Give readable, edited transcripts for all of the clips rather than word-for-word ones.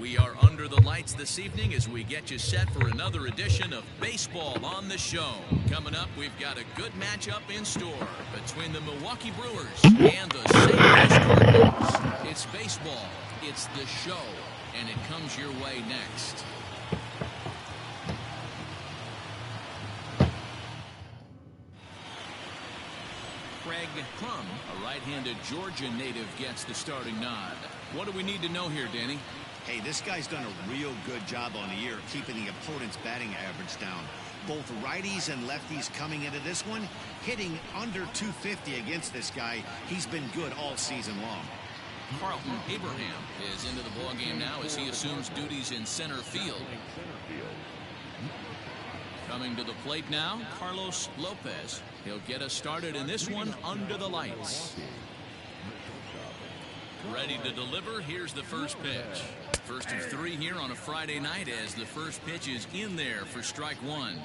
We are under the lights this evening as we get you set for another edition of Baseball on the Show. Coming up, we've got a good matchup in store between the Milwaukee Brewers and the St. Louis Cardinals. It's baseball, it's the show, and it comes your way next. Craig Crum, a right-handed Georgia native, gets the starting nod. What do we need to know here, Danny? Hey, this guy's done a real good job on the year keeping the opponent's batting average down. Both righties and lefties coming into this one, hitting under 250 against this guy. He's been good all season long. Carlton Abraham is into the ballgame now as he assumes duties in center field. Coming to the plate now, Carlos Lopez. He'll get us started in this one under the lights. Ready to deliver. Here's the first pitch. First of three here on a Friday night as the first pitch is in there for strike one.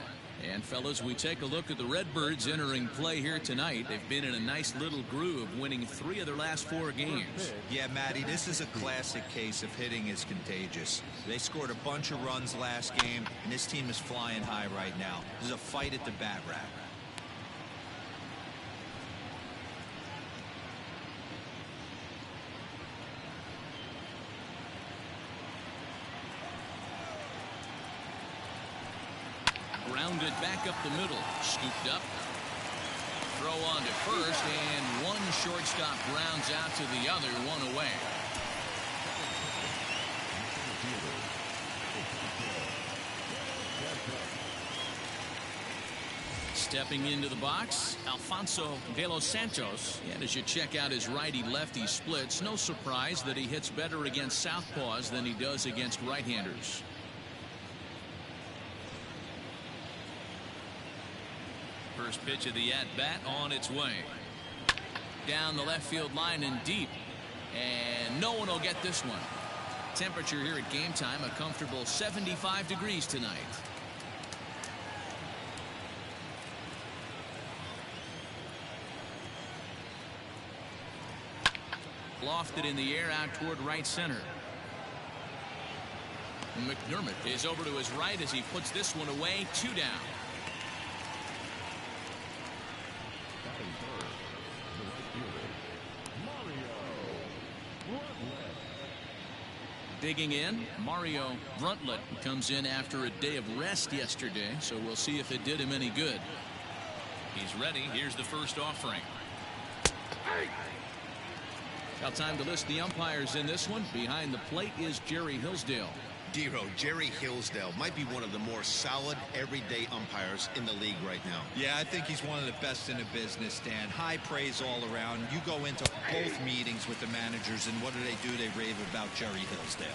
And fellas, we take a look at the Redbirds entering play here tonight. They've been in a nice little groove, winning 3 of their last 4 games. Yeah, Matty, this is a classic case of hitting is contagious. They scored a bunch of runs last game, and this team is flying high right now. There's a fight at the bat rack. Grounded back up the middle, scooped up. Throw on to first, and one shortstop grounds out to the other, one away. Stepping into the box, Alfonso de los Santos. And as you check out his righty-lefty splits, no surprise that he hits better against southpaws than he does against right-handers. First pitch of the at-bat on its way. Down the left field line and deep. And no one will get this one. Temperature here at game time, a comfortable 75 degrees tonight. Lofted in the air out toward right center. McDermott is over to his right as he puts this one away. 2 down. Digging in, Mario Bruntlett comes in after a day of rest yesterday, so we'll see if it did him any good. He's ready. Here's the first offering. Now time to list the umpires in this one. Behind the plate is Jerry Hillsdale. Dero, Jerry Hillsdale might be one of the more solid everyday umpires in the league right now. Yeah, I think he's one of the best in the business, Dan. High praise all around. You go into both meetings with the managers, and what do? They rave about Jerry Hillsdale.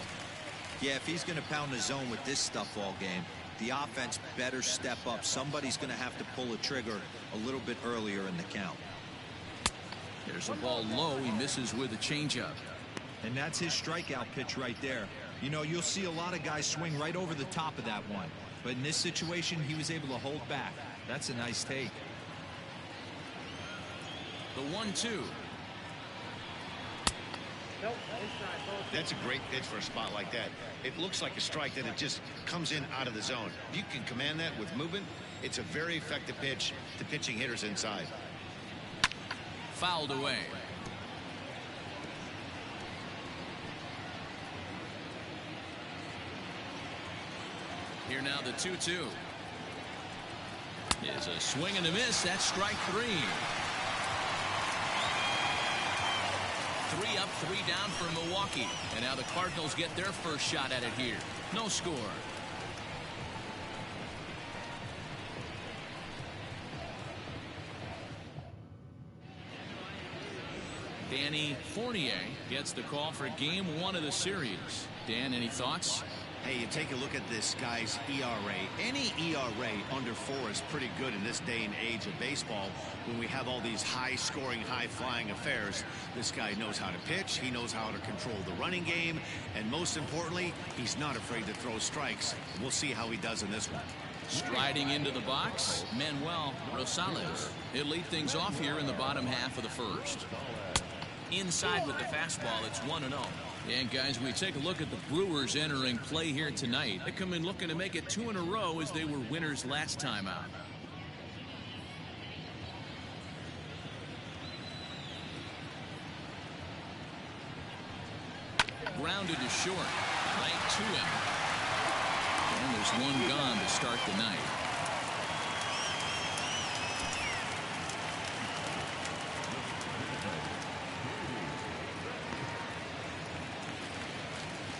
Yeah, if he's going to pound the zone with this stuff all game, the offense better step up. Somebody's going to have to pull a trigger a little bit earlier in the count. There's a ball low. He misses with a changeup. And that's his strikeout pitch right there. You know, you'll see a lot of guys swing right over the top of that one. But in this situation, he was able to hold back. That's a nice take. The 1-2. That's a great pitch for a spot like that. It looks like a strike that it just comes in out of the zone. If you can command that with movement, it's a very effective pitch to pitching hitters inside. Fouled away. Here now the 2-2. Is a swing and a miss. That's strike 3. 3 up, 3 down for Milwaukee. And now the Cardinals get their first shot at it here. No score. Danny Fournier gets the call for game 1 of the series. Dan, any thoughts? Hey, you take a look at this guy's ERA. Any ERA under 4 is pretty good in this day and age of baseball when we have all these high-scoring, high-flying affairs. This guy knows how to pitch. He knows how to control the running game. And most importantly, he's not afraid to throw strikes. We'll see how he does in this one. Striding into the box, Manuel Rosales. He'll lead things off here in the bottom half of the first. Inside with the fastball, it's 1-0. And guys, we take a look at the Brewers entering play here tonight. They come in looking to make it 2 in a row as they were winners last time out. Grounded to short, right to him. And there's one gone to start the night.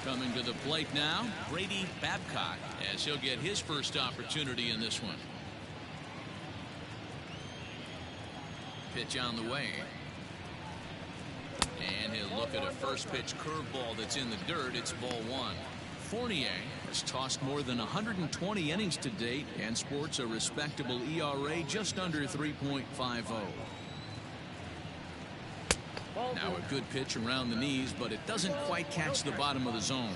Coming to the plate now, Brady Babcock, as he'll get his first opportunity in this one. Pitch on the way. And he'll look at a first pitch curveball that's in the dirt. It's ball 1. Fournier has tossed more than 120 innings to date and sports a respectable ERA just under 3.50. Now a good pitch around the knees, but it doesn't quite catch the bottom of the zone.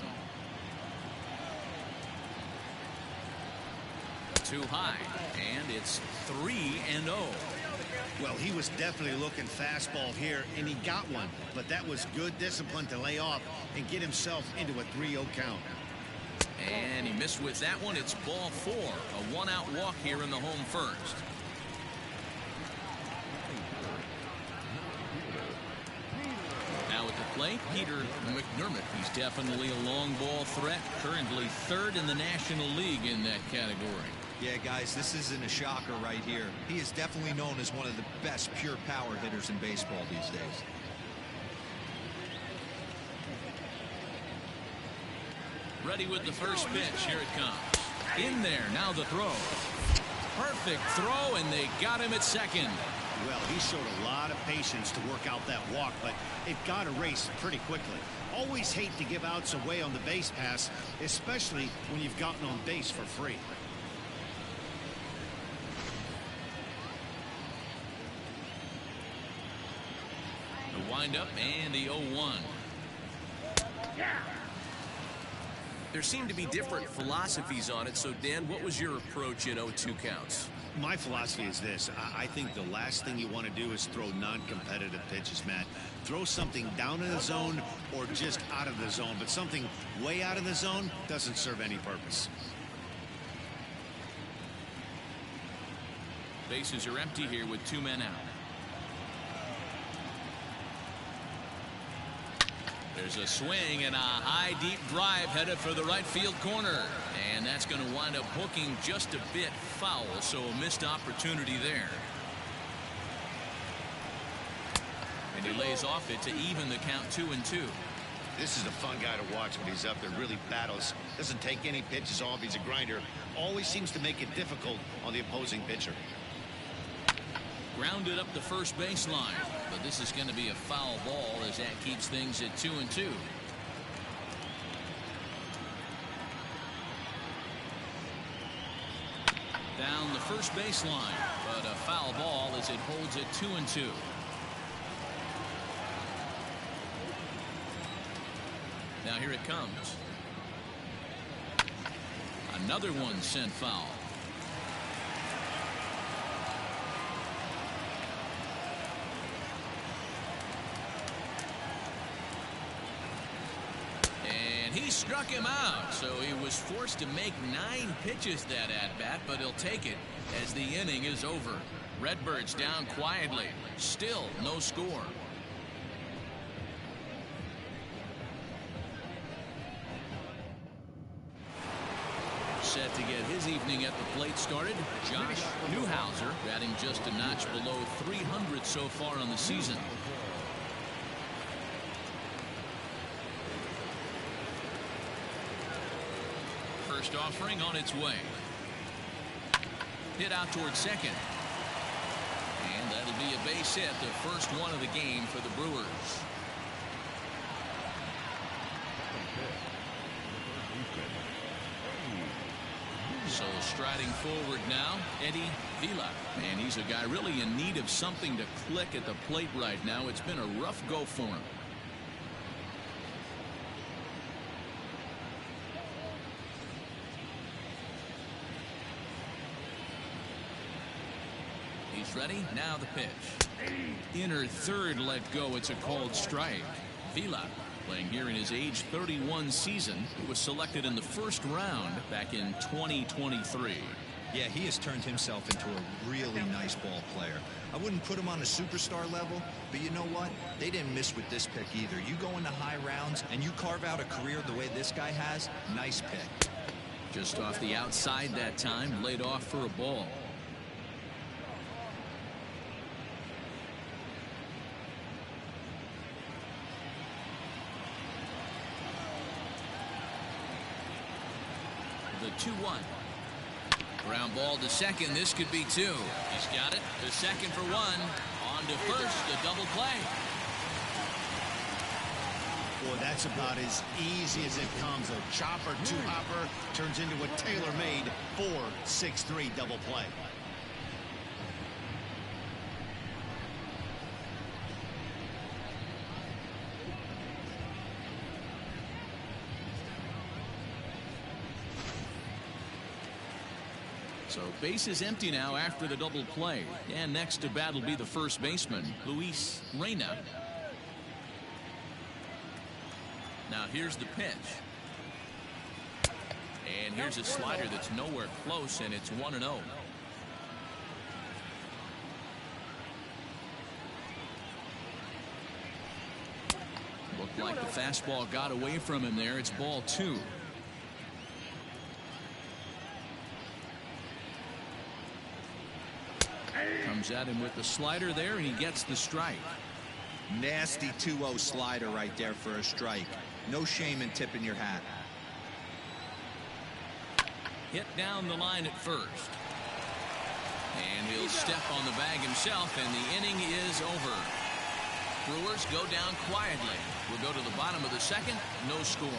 Too high, and it's 3-0. Well, he was definitely looking fastball here, and he got one. But that was good discipline to lay off and get himself into a 3-0 count. And he missed with that one. It's ball 4. A one-out walk here in the home first. Now at the plate, Peter McDermott. He's definitely a long ball threat. Currently 3rd in the National League in that category. Yeah, guys, this isn't a shocker right here. He is definitely known as one of the best pure power hitters in baseball these days. Ready with the first pitch. Here it comes. In there. Now the throw. Perfect throw, and they got him at second. Well, he showed a lot of patience to work out that walk, but it got erased pretty quickly. Always hate to give outs away on the base pass, especially when you've gotten on base for free. The windup and the 0-1. There seem to be different philosophies on it. So, Dan, what was your approach at 0-2 counts? My philosophy is this. I think the last thing you want to do is throw non-competitive pitches, Matt. Throw something down in the zone or just out of the zone. But something way out of the zone doesn't serve any purpose. Bases are empty here with 2 men out. There's a swing and a high deep drive headed for the right field corner, and that's going to wind up hooking just a bit foul, so a missed opportunity there. And he lays off it to even the count 2-2. This is a fun guy to watch when he's up there. Really battles, doesn't take any pitches off. He's a grinder, always seems to make it difficult on the opposing pitcher. Grounded up the first baseline, but this is going to be a foul ball as that keeps things at 2-2. Down the first baseline, but a foul ball as it holds it 2-2. Now here it comes. Another one sent foul. He struck him out, so he was forced to make 9 pitches that at-bat, but he'll take it as the inning is over. Redbirds down quietly. Still no score. Set to get his evening at the plate started, Josh Newhouser, batting just a notch below 300 so far on the season. First offering on its way. Hit out towards second. And that'll be a base hit, the first one of the game for the Brewers. So striding forward now, Eddie Vila. And he's a guy really in need of something to click at the plate right now. It's been a rough go for him. He's ready. Now the pitch. Inner third let go. It's a called strike. Vila, playing here in his age 31 season, was selected in the first round back in 2023. Yeah, he has turned himself into a really nice ball player. I wouldn't put him on a superstar level, but you know what? They didn't miss with this pick either. You go into high rounds and you carve out a career the way this guy has, nice pick. Just off the outside that time, laid off for a ball. The 2-1. Ground ball to second. This could be two. He's got it. The second for one. On to first. A double play. Boy, that's about as easy as it comes. A chopper, two-hopper turns into a tailor-made 4-6-3 double play. So base is empty now after the double play. And next to bat will be the first baseman, Luis Reyna. Now here's the pitch. And here's a slider that's nowhere close, and it's 1-0. Looked like the fastball got away from him there. It's ball 2. Comes at him with the slider there, and he gets the strike. Nasty 2-0 slider right there for a strike. No shame in tipping your hat. Hit down the line at first. And he'll step on the bag himself, and the inning is over. Brewers go down quietly. We'll go to the bottom of the second. No score.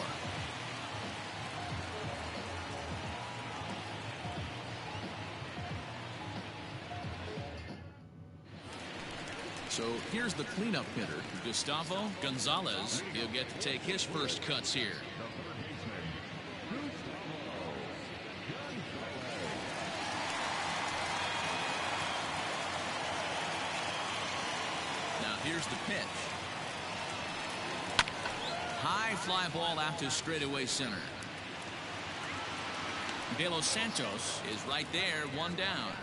So here's the cleanup hitter, Gustavo Gonzalez. He'll get to take his first cuts here. Now here's the pitch. High fly ball out to straightaway center. De Los Santos is right there, one down.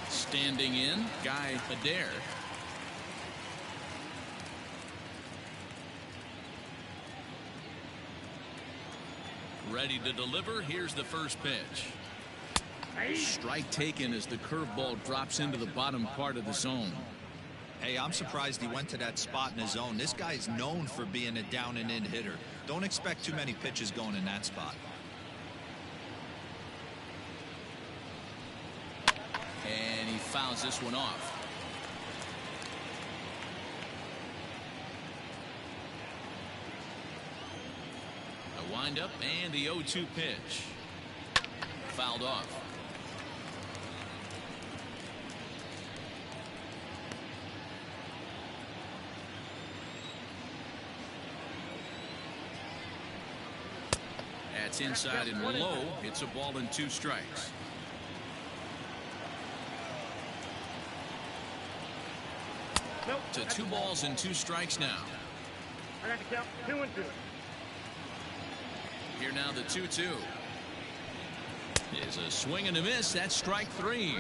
Standing in, Guy Adair. Ready to deliver. Here's the first pitch. Strike taken as the curveball drops into the bottom part of the zone. Hey, I'm surprised he went to that spot in his zone. This guy's known for being a down and in hitter. Don't expect too many pitches going in that spot. And he fouls this one off. A windup and the 0-2 pitch. Fouled off. That's inside and low. It's a ball and 2 strikes. To 2 balls and 2 strikes now. I got to count 2-2. Here now the 2-2. Is a swing and a miss. That's strike 3.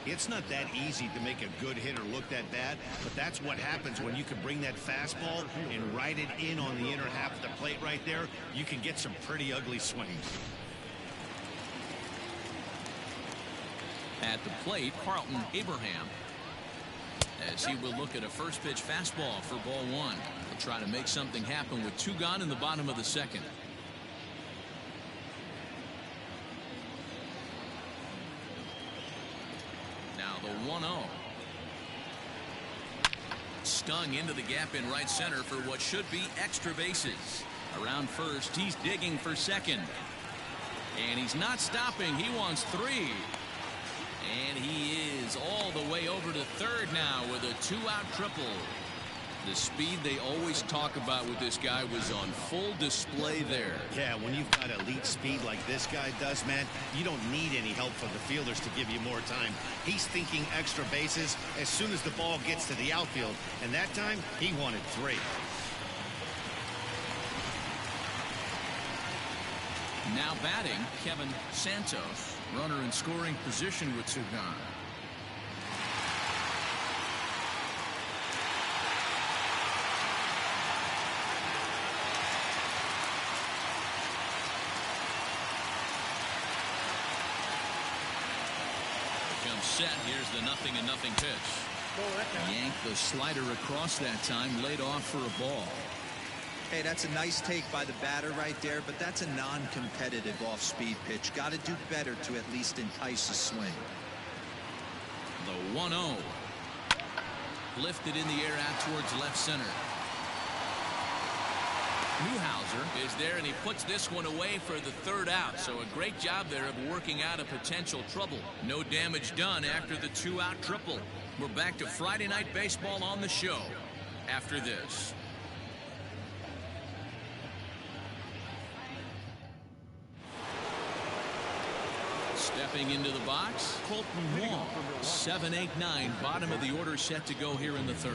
It's not that easy to make a good hitter look that bad, but that's what happens when you can bring that fastball and ride it in on the inner half of the plate right there. You can get some pretty ugly swings. At the plate, Carlton Abraham, as he will look at a first pitch fastball for ball 1. He'll try to make something happen with 2 gone in the bottom of the second. Now the 1-0. Stung into the gap in right center for what should be extra bases. Around first, he's digging for second. And he's not stopping. He wants 3. And he is all the way over to third now with a 2-out triple. The speed they always talk about with this guy was on full display there. Yeah, when you've got elite speed like this guy does, man, you don't need any help from the fielders to give you more time. He's thinking extra bases as soon as the ball gets to the outfield, and that time he wanted 3. Now batting, Kevin Santos. Runner in scoring position with 2 gone. Comes set. Here's the 0-0 pitch. Yanked the slider across that time, laid off for a ball. Hey, that's a nice take by the batter right there, but that's a non-competitive off-speed pitch. Got to do better to at least entice a swing. The 1-0. Lifted in the air out towards left center. Newhouser is there, and he puts this one away for the 3rd out. So a great job there of working out a potential trouble. No damage done after the 2-out triple. We're back to Friday Night Baseball on the show after this. Stepping into the box, Colton Wong. 7, 8, 9, bottom of the order set to go here in the 3rd.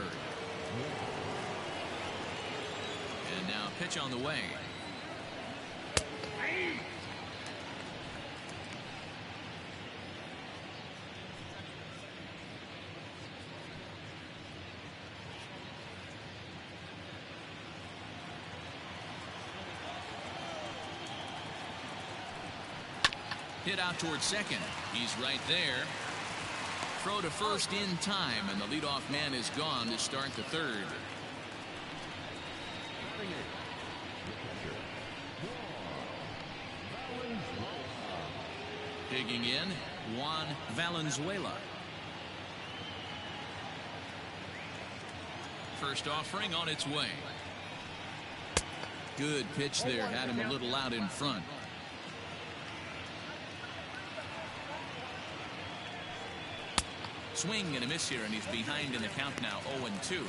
And now pitch on the way. Hit out towards second. He's right there. Throw to first in time, and the leadoff man is gone to start the 3rd. Digging in, Juan Valenzuela. First offering on its way. Good pitch there, had him a little out in front. Swing and a miss here, and he's behind in the count now, 0-2.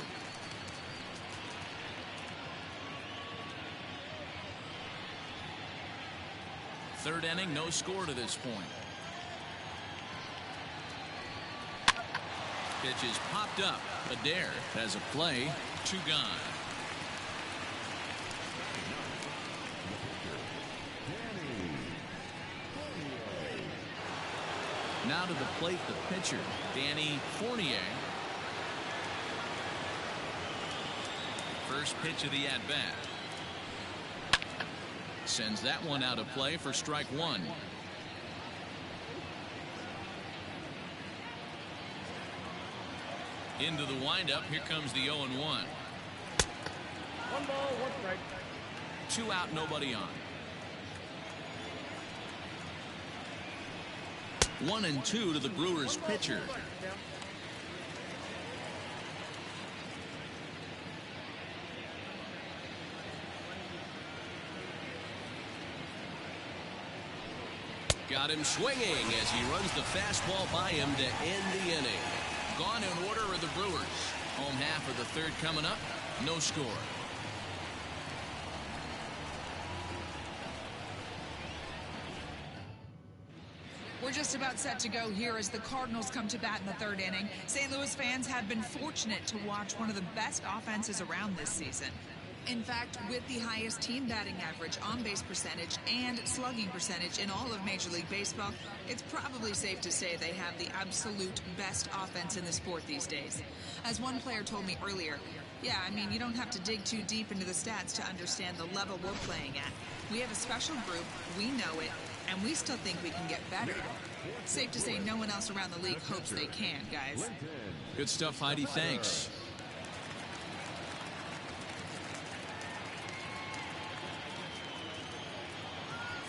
Third inning, no score to this point. Pitch is popped up. Adair has a play. 2 gone. Now to the plate, the pitcher, Danny Fournier. First pitch of the at-bat. Sends that one out of play for strike 1. Into the windup. Here comes the 0-1. 1 ball, 1 strike. 2 out, nobody on. 1-2 to the Brewers pitcher. Got him swinging as he runs the fastball by him to end the inning. Gone in order are the Brewers. Home half of the 3rd coming up. No score. We're just about set to go here as the Cardinals come to bat in the 3rd inning. St. Louis fans have been fortunate to watch one of the best offenses around this season. In fact, with the highest team batting average, on-base percentage, and slugging percentage in all of Major League Baseball, it's probably safe to say they have the absolute best offense in the sport these days. As one player told me earlier, yeah, I mean, you don't have to dig too deep into the stats to understand the level we're playing at. We have a special group, we know it, and we still think we can get better. Safe to say no one else around the league hopes they can, guys. Good stuff, Heidi. Thanks.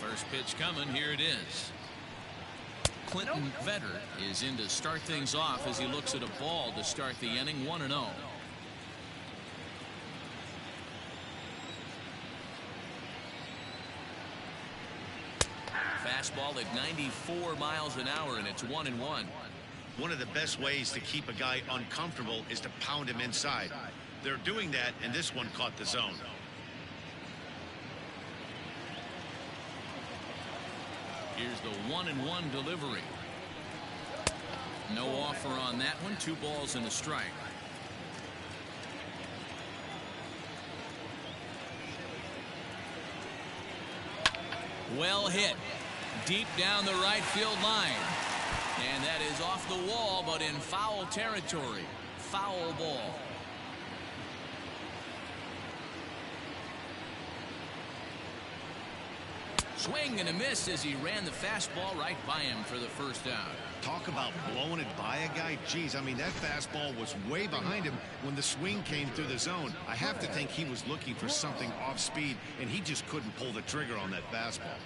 First pitch coming. Here it is. Clinton Vetter is in to start things off as he looks at a ball to start the inning. 1-0. Fastball at 94 miles an hour, and it's 1-1. One of the best ways to keep a guy uncomfortable is to pound him inside. They're doing that, and this one caught the zone. Here's the 1-1 delivery. No offer on that one. 2 balls and a strike. Well hit. Deep down the right field line. And that is off the wall, but in foul territory. Foul ball. Swing and a miss as he ran the fastball right by him for the first out. Talk about blowing it by a guy. Geez, I mean, that fastball was way behind him when the swing came through the zone. I have to think he was looking for something off speed, and he just couldn't pull the trigger on that fastball.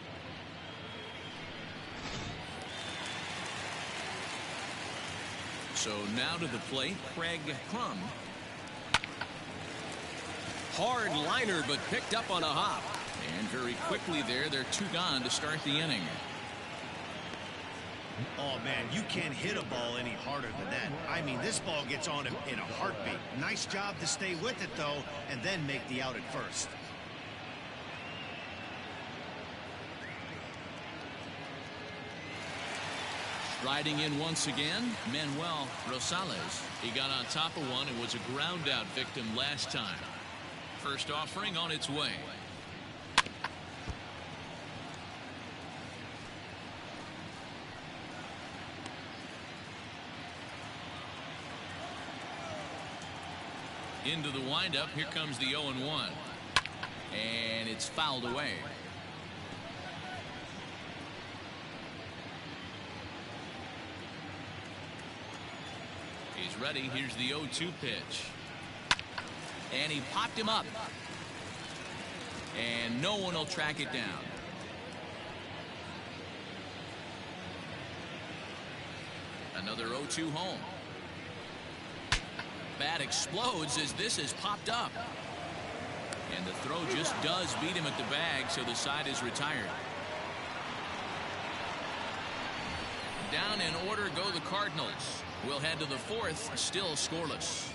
So now to the plate, Craig Crum. Hard liner, but picked up on a hop. And very quickly there, they're 2 gone to start the inning. Oh, man, you can't hit a ball any harder than that. I mean, this ball gets on him in a heartbeat. Nice job to stay with it, though, and then make the out at first. Riding in once again, Manuel Rosales. He got on top of one and was a ground out victim last time. First offering on its way. Into the windup. Here comes the 0-1. And it's fouled away. He's ready. Here's the 0-2 pitch. And he popped him up. And no one will track it down. Another 0-2 home. Bat explodes as this is popped up. And the throw just does beat him at the bag, so the side is retired. Down in order go the Cardinals. We'll head to the 4th, still scoreless.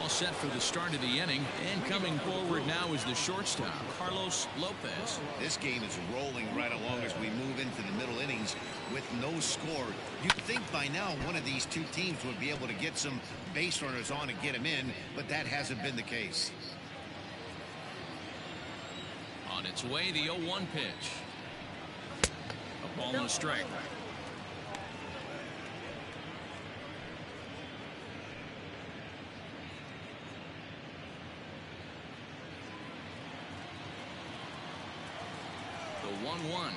Set for the start of the inning, and coming forward now is the shortstop, Carlos Lopez. This game is rolling right along as we move into the middle innings with no score. You'd think by now one of these 2 teams would be able to get some base runners on and get them in, but that hasn't been the case. On its way, the 0-1 pitch. A ball and a strike. The 1-1.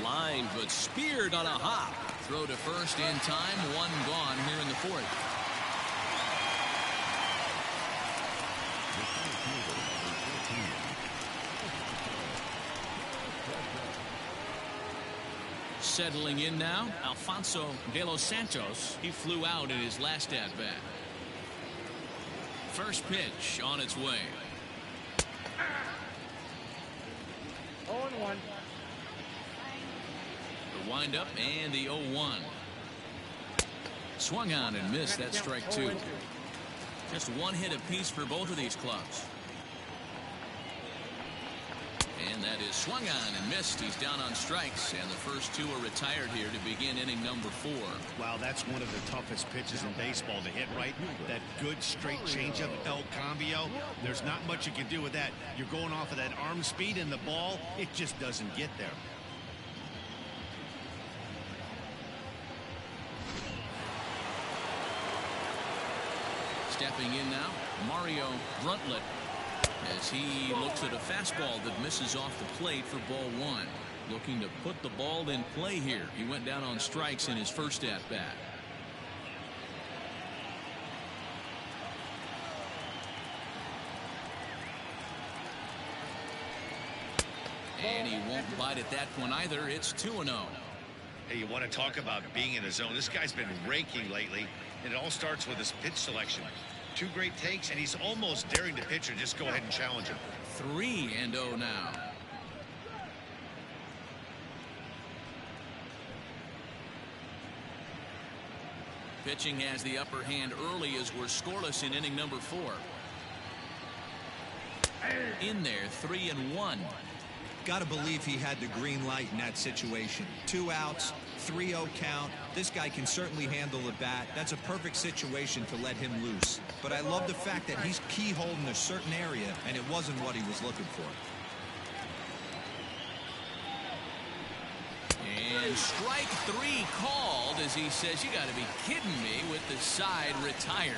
Lined but speared on a hop. Throw to first in time. 1 gone here in the 4th. Settling in now, Alfonso de los Santos. He flew out in his last at-bat. First pitch on its way. 0-1. The windup and the 0-1. Swung on and missed. That strike 2. Just 1 hit apiece for both of these clubs. And that is swung on and missed. He's down on strikes, and the first 2 are retired here to begin inning number 4. Wow, that's one of the toughest pitches in baseball to hit right. That good straight changeup, El Cambio. There's not much you can do with that. You're going off of that arm speed, and the ball, it just doesn't get there. Stepping in now, Mario Bruntlett, as he looks at a fastball that misses off the plate for ball 1. Looking to put the ball in play here. He went down on strikes in his first at-bat. And he won't bite at that one either. It's 2-0. Hey, you want to talk about being in a zone? This guy's been raking lately, and it all starts with his pitch selection. 2 great takes, and he's almost daring the pitcher just go ahead and challenge him. 3-0 now. Pitching has the upper hand early as we're scoreless in inning number 4. In there, 3-1. Gotta believe he had the green light in that situation. 2 outs, 3-0 count. This guy can certainly handle the bat. That's a perfect situation to let him loose. But I love the fact that he's keyholding a certain area, and it wasn't what he was looking for. And strike 3 called as he says, "You got to be kidding me," with the side retired.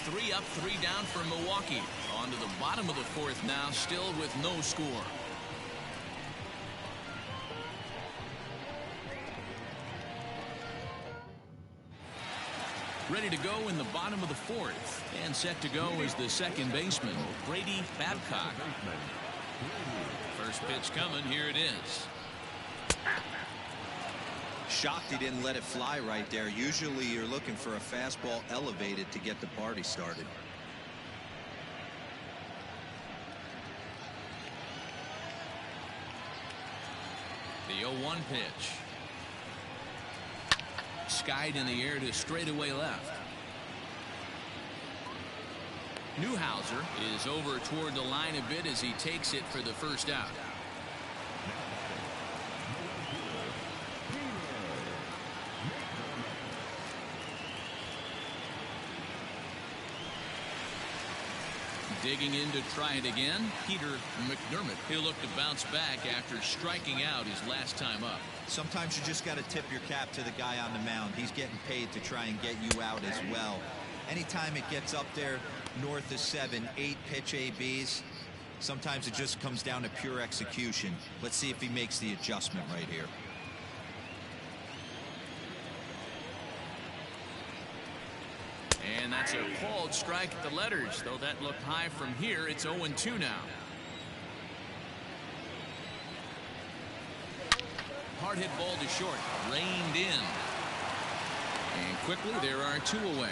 3 up, 3 down for Milwaukee. On to the bottom of the 4th now, still with no score. Ready to go in the bottom of the 4th. And set to go is the second baseman, Brady Babcock. First pitch coming. Here it is. Shocked he didn't let it fly right there. Usually you're looking for a fastball elevated to get the party started. The 0-1 pitch. Skied in the air to straightaway left. Newhouser is over toward the line a bit as he takes it for the first out. Digging in to try it again, Peter McDermott. He'll look to bounce back after striking out his last time up. Sometimes you just got to tip your cap to the guy on the mound. He's getting paid to try and get you out as well. Anytime it gets up there north of 7, 8 pitch ABs, sometimes it just comes down to pure execution. Let's see if he makes the adjustment right here. And that's a called strike at the letters, though that looked high from here. It's 0-2 now. Hard hit ball to short, reined in. And quickly there are 2 away.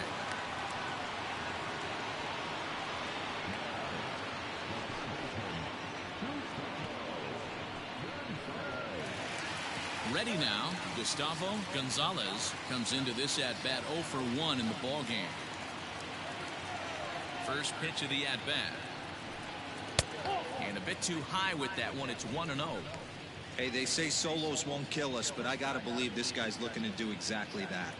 Ready now, Gustavo Gonzalez comes into this at-bat 0 for 1 in the ballgame. First pitch of the at-bat. And a bit too high with that one. It's 1-0. Hey, they say solos won't kill us, but I got to believe this guy's looking to do exactly that.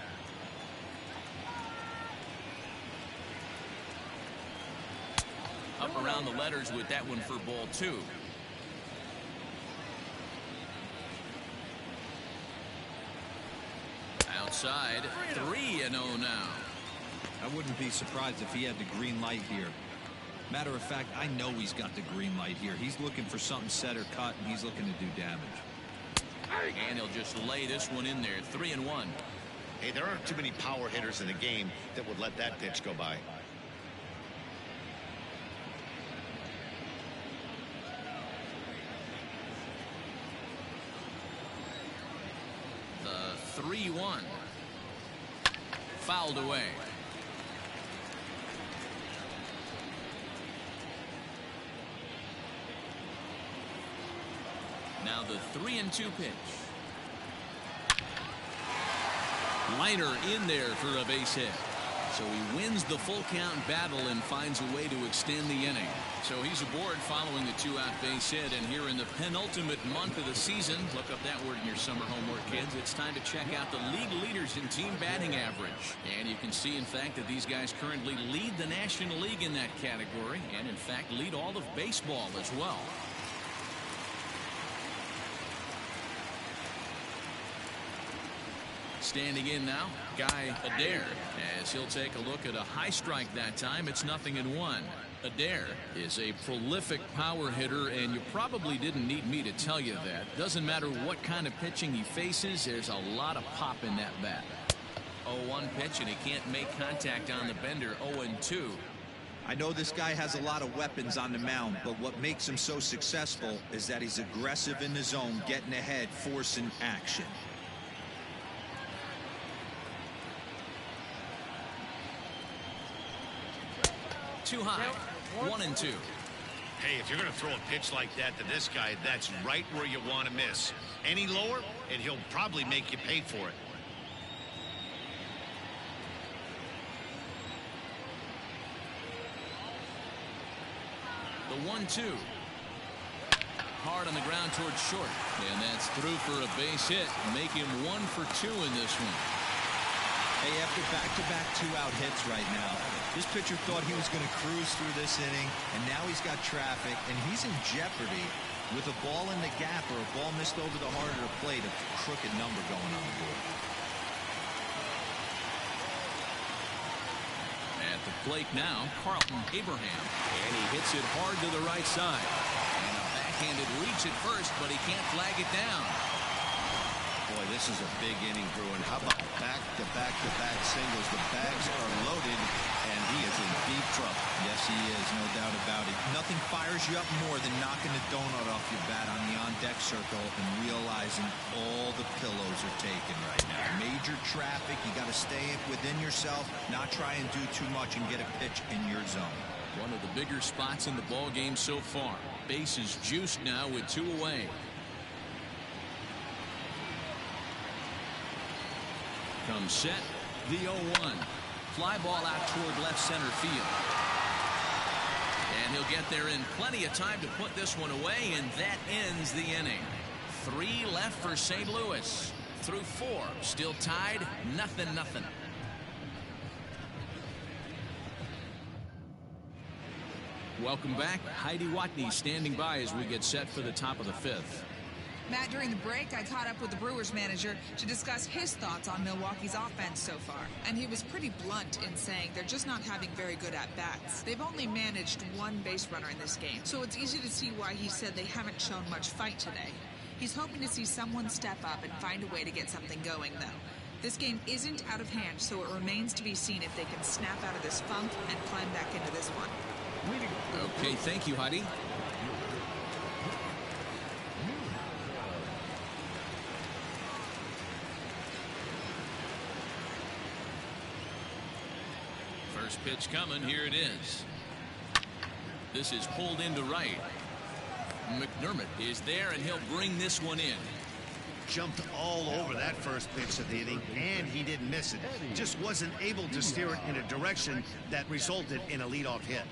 Up around the letters with that one for ball 2. Outside, 3-0 now. I wouldn't be surprised if he had the green light here. Matter of fact, I know he's got the green light here. He's looking for something set or cut, and he's looking to do damage. And he'll just lay this one in there. 3-1. Hey, there aren't too many power hitters in the game that would let that pitch go by. The 3-1. Fouled away. Now the 3-2 pitch. Liner in there for a base hit. So he wins the full count battle and finds a way to extend the inning. So he's aboard following the 2-out base hit. And here in the penultimate month of the season, look up that word in your summer homework, kids. It's time to check out the league leaders in team batting average. And you can see, in fact, that these guys currently lead the National League in that category. And, in fact, lead all of baseball as well. Standing in now, Guy Adair, as he'll take a look at a high strike that time. It's 0-1. Adair is a prolific power hitter, and you probably didn't need me to tell you that. Doesn't matter what kind of pitching he faces, there's a lot of pop in that bat. 0-1 pitch, and he can't make contact on the bender. 0-2. I know this guy has a lot of weapons on the mound, but what makes him so successful is that he's aggressive in the zone, getting ahead, forcing action. Too high. 1-2. Hey, if you're going to throw a pitch like that to this guy, that's right where you want to miss. Any lower, and he'll probably make you pay for it. The 1-2. Hard on the ground towards short. And that's through for a base hit. Make him 1 for 2 in this one. Hey, after back-to-back two-out hits right now, this pitcher thought he was going to cruise through this inning, and now he's got traffic, and he's in jeopardy with a ball in the gap or a ball missed over the heart of the plate, a crooked number going on the board. At the plate now, Carlton Abraham. And he hits it hard to the right side. And a backhanded reach at first, but he can't flag it down. Boy, this is a big inning, Bruin. How about back-to-back singles? The bags are loaded, and he is in deep trouble. Yes, he is, no doubt about it. Nothing fires you up more than knocking the donut off your bat on the on-deck circle and realizing all the pillows are taken right now. Major traffic. You got to stay within yourself, not try and do too much and get a pitch in your zone. One of the bigger spots in the ball game so far. Base is juiced now with 2 away. Comes set, the 0-1. Fly ball out toward left center field. And he'll get there in plenty of time to put this one away, and that ends the inning. 3 left for St. Louis. Through 4, still tied, 0-0. Welcome back. Heidi Watney standing by as we get set for the top of the 5th. Matt, during the break, I caught up with the Brewers manager to discuss his thoughts on Milwaukee's offense so far. And he was pretty blunt in saying they're just not having very good at-bats. They've only managed 1 base runner in this game, so it's easy to see why he said they haven't shown much fight today. He's hoping to see someone step up and find a way to get something going, though. This game isn't out of hand, so it remains to be seen if they can snap out of this funk and climb back into this one. Okay, thank you, Heidi. First pitch coming. Here it is. This is pulled into right. McDermott is there, and he'll bring this one in. Jumped all over that first pitch of the inning, and he didn't miss it. Just wasn't able to steer it in a direction that resulted in a leadoff hit.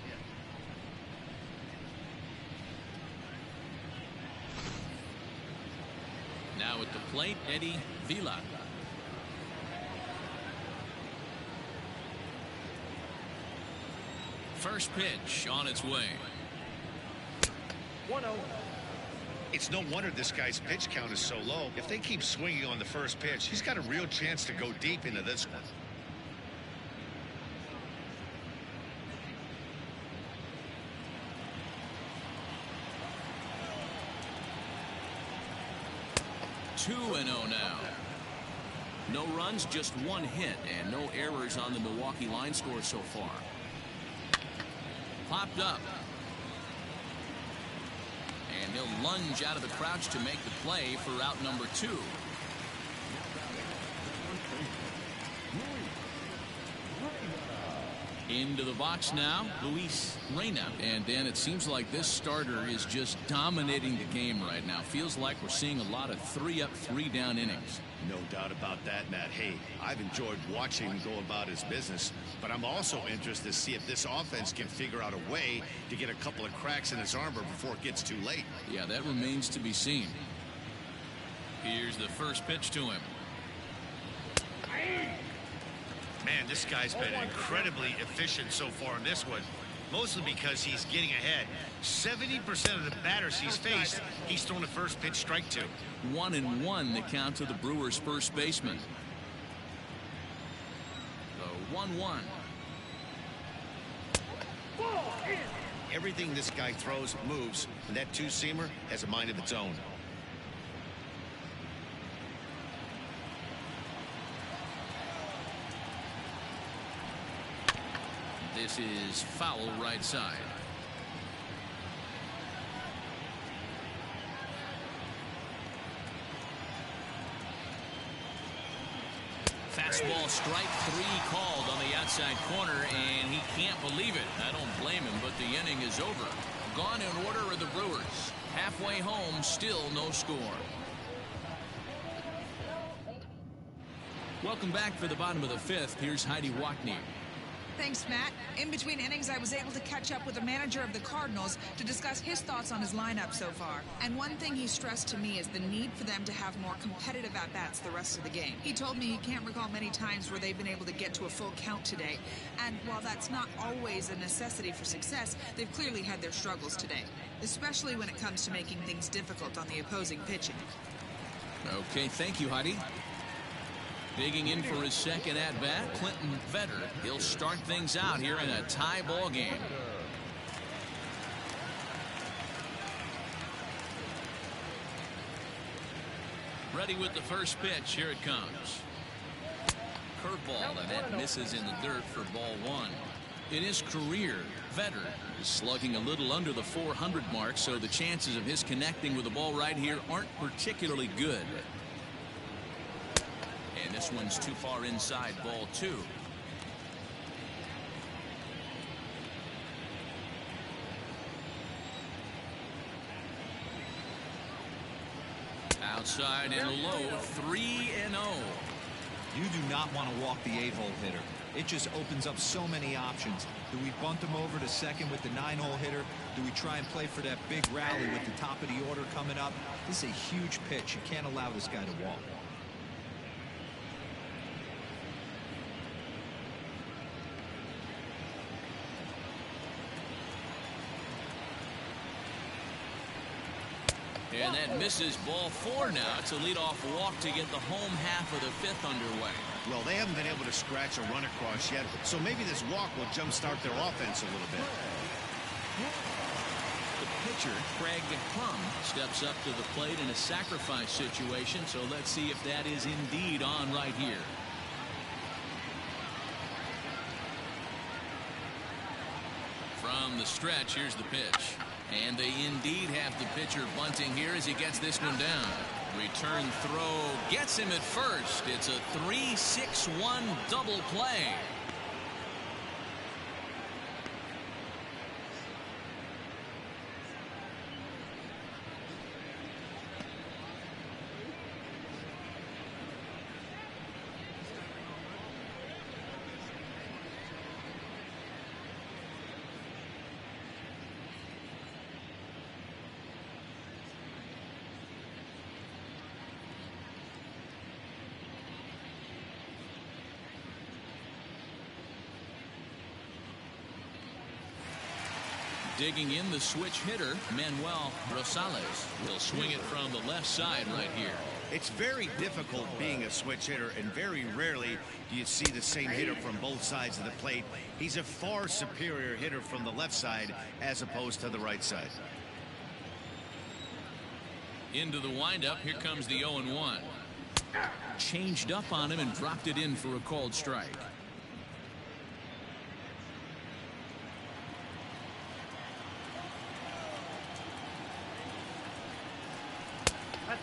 Now at the plate, Eddie Vila. First pitch on its way. 1-0. It's no wonder this guy's pitch count is so low. If they keep swinging on the first pitch, he's got a real chance to go deep into this one. Two and 0 now. No runs, just 1 hit, and no errors on the Milwaukee line score so far. Popped up. And he'll lunge out of the crouch to make the play for out number 2. Into the box now, Luis Reyna. And Dan, it seems like this starter is just dominating the game right now. Feels like we're seeing a lot of 3-up, 3-down innings. No doubt about that, Matt. Hey, I've enjoyed watching him go about his business, but I'm also interested to see if this offense can figure out a way to get a couple of cracks in his armor before it gets too late. Yeah, that remains to be seen. Here's the first pitch to him. Man, this guy's been incredibly efficient so far in this one, mostly because he's getting ahead. 70% of the batters he's faced, he's thrown a first pitch strike to. 1-1 the count to the Brewers' first baseman. The 1-1. Everything this guy throws moves, and that two-seamer has a mind of its own. This is foul right side. Fastball strike 3 called on the outside corner, and he can't believe it. I don't blame him, but the inning is over. Gone in order are the Brewers. Halfway home, still no score. Welcome back for the bottom of the fifth. Here's Heidi Watney. Thanks, Matt. In between innings, I was able to catch up with the manager of the Cardinals to discuss his thoughts on his lineup so far. And one thing he stressed to me is the need for them to have more competitive at-bats the rest of the game. He told me he can't recall many times where they've been able to get to a full count today. And while that's not always a necessity for success, they've clearly had their struggles today, especially when it comes to making things difficult on the opposing pitching. Okay, thank you, Heidi. Digging in for his second at-bat, Clinton Vetter. He'll start things out here in a tie ball game. Ready with the first pitch. Here it comes. Curveball, and that misses in the dirt for ball one. In his career, Vetter is slugging a little under the 400 mark, so the chances of his connecting with the ball right here aren't particularly good. And this one's too far inside, ball two. Outside and low, 3-0. You do not want to walk the 8-hole hitter. It just opens up so many options. Do we bunt him over to second with the 9-hole hitter? Do we try and play for that big rally with the top of the order coming up? This is a huge pitch. You can't allow this guy to walk. And that misses, ball four now. It's a leadoff walk to get the home half of the fifth underway. Well, they haven't been able to scratch a run across yet, so maybe this walk will jumpstart their offense a little bit. The pitcher, Craig Plum, steps up to the plate in a sacrifice situation, so let's see if that is indeed on right here. From the stretch, here's the pitch. And they indeed have the pitcher bunting here as he gets this one down. Return throw gets him at first. It's a 3-6-1 double play. Digging in, the switch hitter, Manuel Rosales. Will swing it from the left side right here. It's very difficult being a switch hitter, and very rarely do you see the same hitter from both sides of the plate. He's a far superior hitter from the left side as opposed to the right side. Into the windup, here comes the 0-1. Changed up on him and dropped it in for a called strike.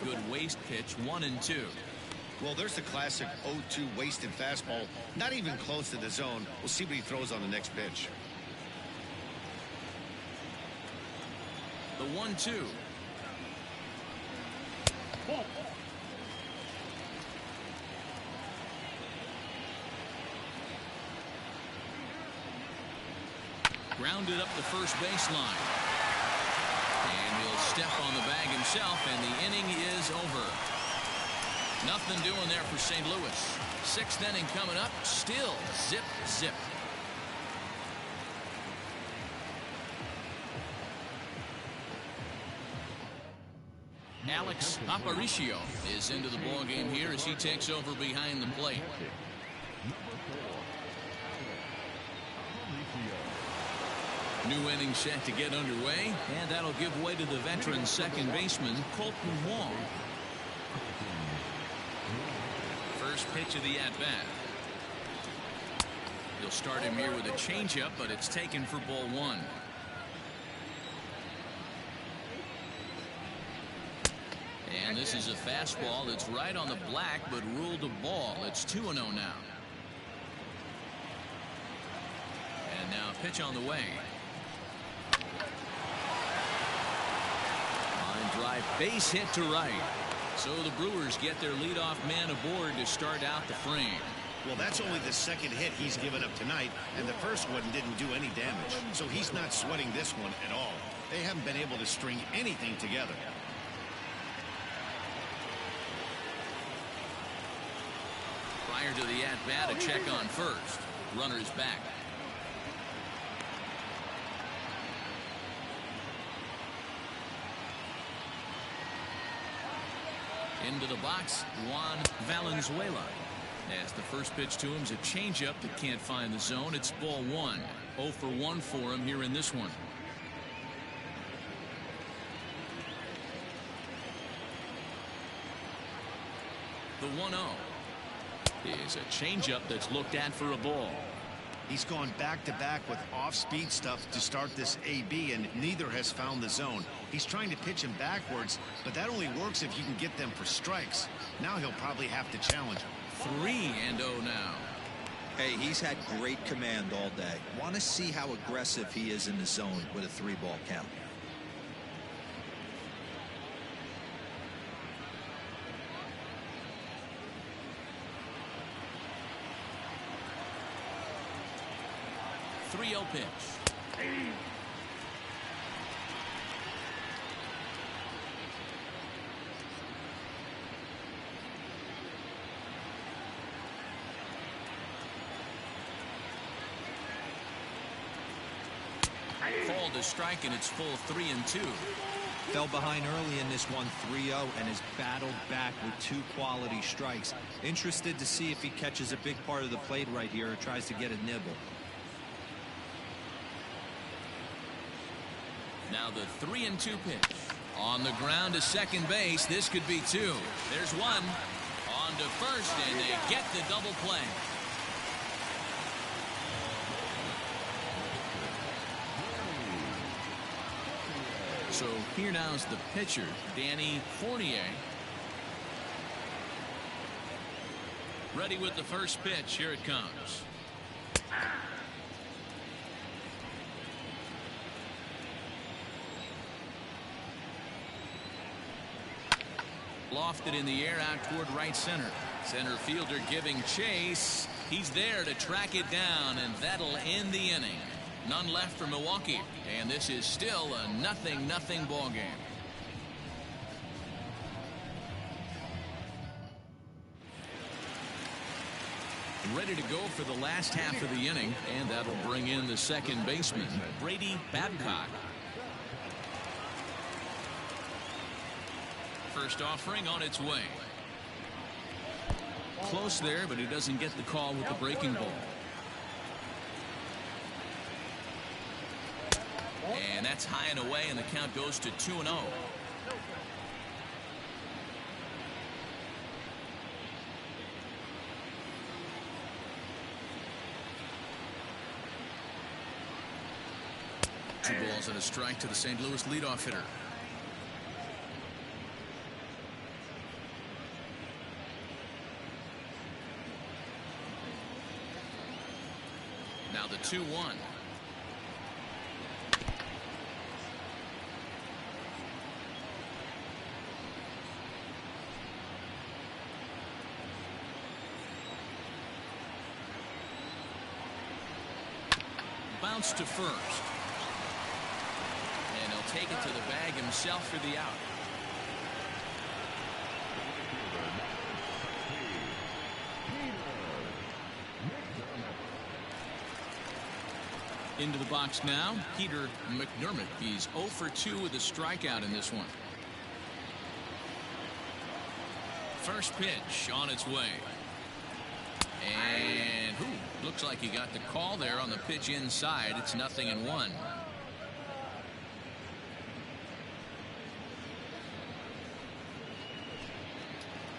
Good waist pitch, 1-2. Well, there's the classic 0-2 wasted fastball. Not even close to the zone. We'll see what he throws on the next pitch. The 1-2. Grounded up the first baseline. And he'll step on the bag himself, and the inning is over. Nothing doing there for St. Louis. Sixth inning coming up. Still zip, zip. Alex Aparicio is into the ballgame here as he takes over behind the plate. New inning set to get underway, and that'll give way to the veteran second baseman, Colton Wong. First pitch of the at-bat. He'll start him here with a changeup, but it's taken for ball one. And this is a fastball that's right on the black, but ruled a ball. It's 2-0 now. And now pitch on the way. fly base hit to right. So the Brewers get their leadoff man aboard to start out the frame. Well, that's only the second hit he's given up tonight, and the first one didn't do any damage. So he's not sweating this one at all. They haven't been able to string anything together. Prior to the at-bat, a check on first. Runner's back. Into the box, Juan Valenzuela. As the first pitch to him is a changeup that can't find the zone. It's ball one. 0 for 1 for him here in this one. The 1-0 is a changeup that's looked at for a ball. He's gone back-to-back with off-speed stuff to start this AB, and neither has found the zone. He's trying to pitch him backwards, but that only works if you can get them for strikes. Now he'll probably have to challenge him. 3-0 now. Hey, he's had great command all day. Want to see how aggressive he is in the zone with a 3-ball count. Three-0 pitch. Called a strike, and it's full 3-2. Fell behind early in this one 3-0 and has battled back with 2 quality strikes. Interested to see if he catches a big part of the plate right here or tries to get a nibble. Now the 3-2 pitch. On the ground to second base. This could be 2. There's 1. On to first, and they get the double play. So here now is the pitcher, Danny Fournier. Ready with the first pitch. Here it comes. Lofted in the air out toward right center. Center fielder giving chase. He's there to track it down, and that'll end the inning. None left for Milwaukee, and this is still a 0-0 ball game. Ready to go for the last half of the inning, and that'll bring in the second baseman, Brady Babcock. First offering on its way. Close there, but he doesn't get the call with the breaking ball. And that's high and away, and the count goes to 2-0. Two balls and a strike to the St. Louis leadoff hitter. Now the 2-1. Bounce to first. And he'll take it to the bag himself for the out. Into the box now, Peter McDermott. He's 0 for 2 with a strikeout in this one. First pitch on its way. And looks like he got the call there on the pitch inside. It's 0-1.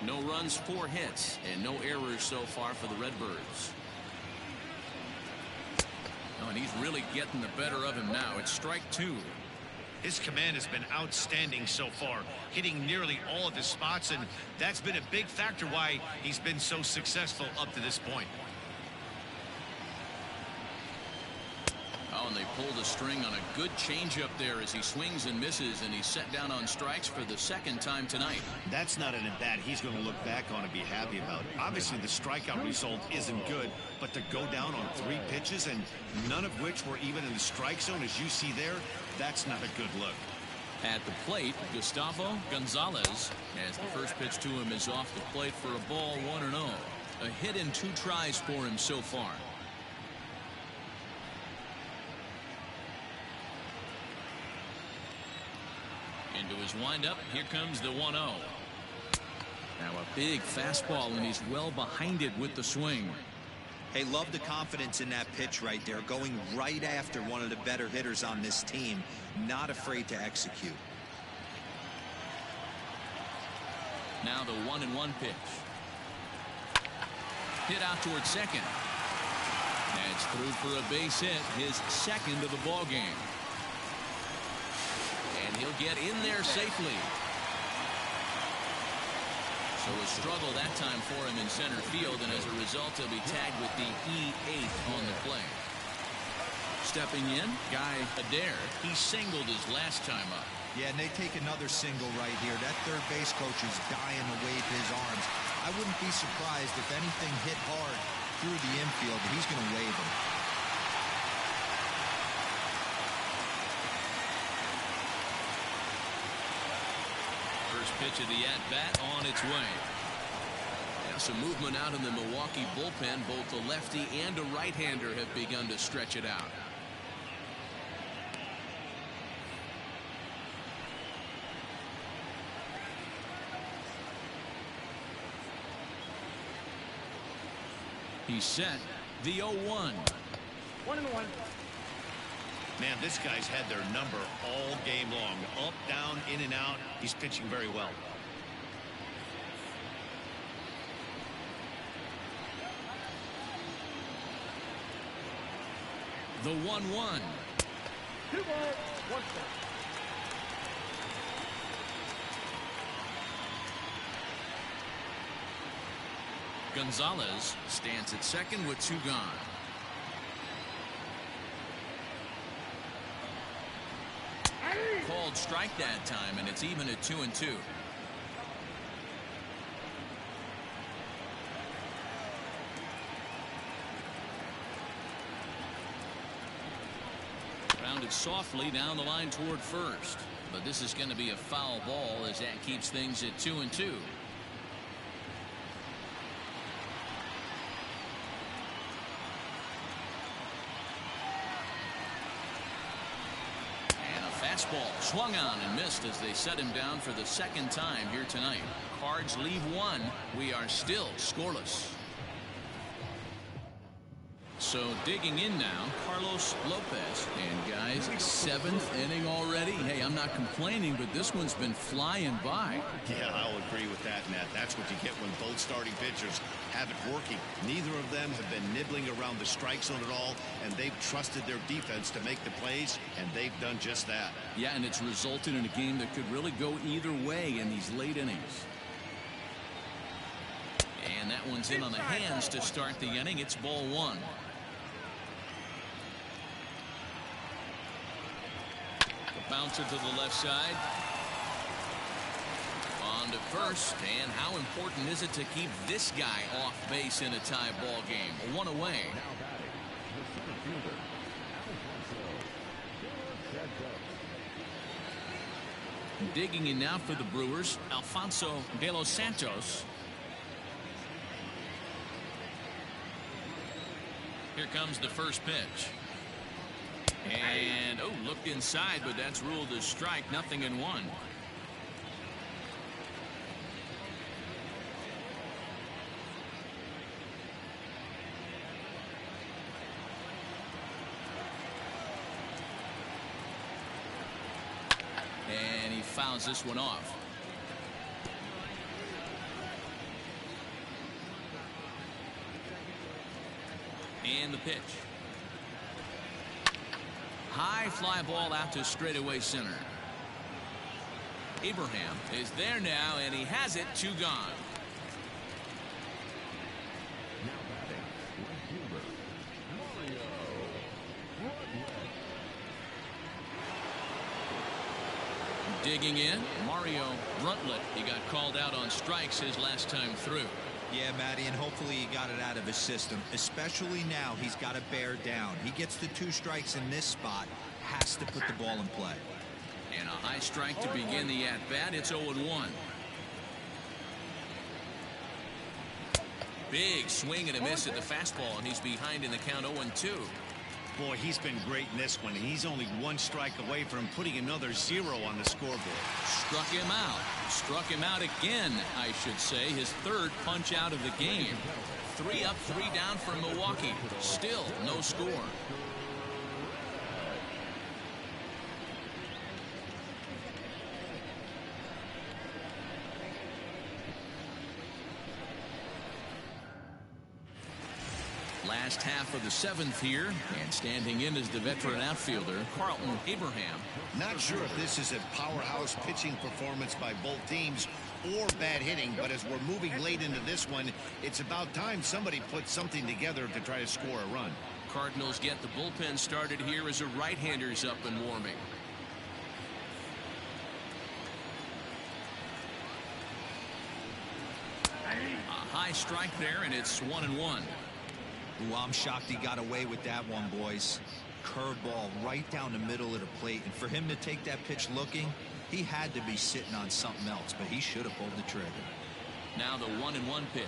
No runs, 4 hits, and no errors so far for the Redbirds. Oh, and he's really getting the better of him now. It's strike 2. His command has been outstanding so far, hitting nearly all of his spots, and that's been a big factor why he's been so successful up to this point. Oh, and they pulled a string on a good changeup there as he swings and misses, and he's set down on strikes for the second time tonight. That's not an at-bat he's going to look back on and be happy about. Obviously, the strikeout result isn't good, but to go down on 3 pitches and none of which were even in the strike zone, as you see there, that's not a good look. At the plate, Gustavo Gonzalez, as the first pitch to him is off the plate for a ball, 1-0. A hit in 2 tries for him so far. Into his windup, here comes the 1-0. Now a big fastball, and he's well behind it with the swing. Hey, love the confidence in that pitch right there, going right after one of the better hitters on this team, not afraid to execute. Now the 1-1 pitch. Hit out towards second. That's through for a base hit, his second of the ball game. And he'll get in there safely. So a struggle that time for him in center field, and as a result, he'll be tagged with the E8 on the play. Stepping in, Guy Adair. He singled his last time up. Yeah, and they take another single right here. That third base coach is dying to wave his arms. I wouldn't be surprised if anything hit hard through the infield. He's going to wave him. First pitch of the at-bat on its way. Now some movement out in the Milwaukee bullpen. Both the lefty and a right-hander have begun to stretch it out. He's set. The 0-1. 1-1. Man, this guy's had their number all game long. Up, down, in and out. He's pitching very well. The 1-1. 2 balls, 1 strike. Gonzalez stands at second with 2 gone. Called strike that time, and it's even at 2-2. Rounded softly down the line toward first, but this is going to be a foul ball as that keeps things at 2-2. Fastball swung on and missed as they set him down for the second time here tonight. Cards leave 1. We are still scoreless. So digging in now, Carlos Lopez. And guys, 7th inning already. Hey, I'm not complaining, but this one's been flying by. Yeah, I'll agree with that, Matt. That's what you get when both starting pitchers have it working. Neither of them have been nibbling around the strike zone at all, and they've trusted their defense to make the plays, and they've done just that. Yeah, and it's resulted in a game that could really go either way in these late innings. And that one's in on the hands to start the inning. It's ball 1. Bouncer to the left side. On to first. And how important is it to keep this guy off base in a tie ball game? 1 away. Digging in now for the Brewers, Alfonso de los Santos. Here comes the first pitch. And, looked inside, but that's ruled a strike. 0-1. And he fouls this one off. And the pitch. High fly ball out to straightaway center. Abraham is there now, and he has it. 2 gone. digging in, Mario Bruntlett. He got called out on strikes his last time through. Yeah, Matty, and hopefully he got it out of his system. Especially now, he's got to bear down. He gets the 2 strikes in this spot, has to put the ball in play. And a high strike to begin the at-bat. It's 0-1. Big swing and a miss at the fastball, and he's behind in the count 0-2. Boy, he's been great in this one. He's only 1 strike away from putting another 0 on the scoreboard. Struck him out. Struck him out again, I should say. His 3rd punch out of the game. 3 up, 3 down for Milwaukee. Still no score. Last half of the 7th here, and standing in as the veteran outfielder, Carlton Abraham. Not sure if this is a powerhouse pitching performance by both teams or bad hitting, but as we're moving late into this one, it's about time somebody puts something together to try to score a run. Cardinals get the bullpen started here as a right-hander's up and warming. A high strike there, and it's 1-1. Ooh, I'm shocked he got away with that one, boys. Curveball right down the middle of the plate, and for him to take that pitch looking, he had to be sitting on something else, but he should have pulled the trigger. Now the 1-1 pitch.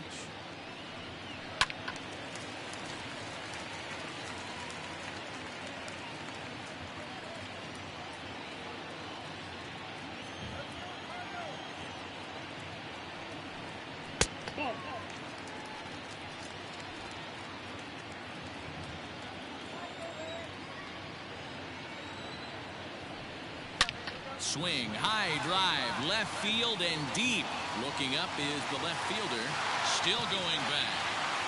Swing, high drive, left field and deep. Looking up is the left fielder. Still going back.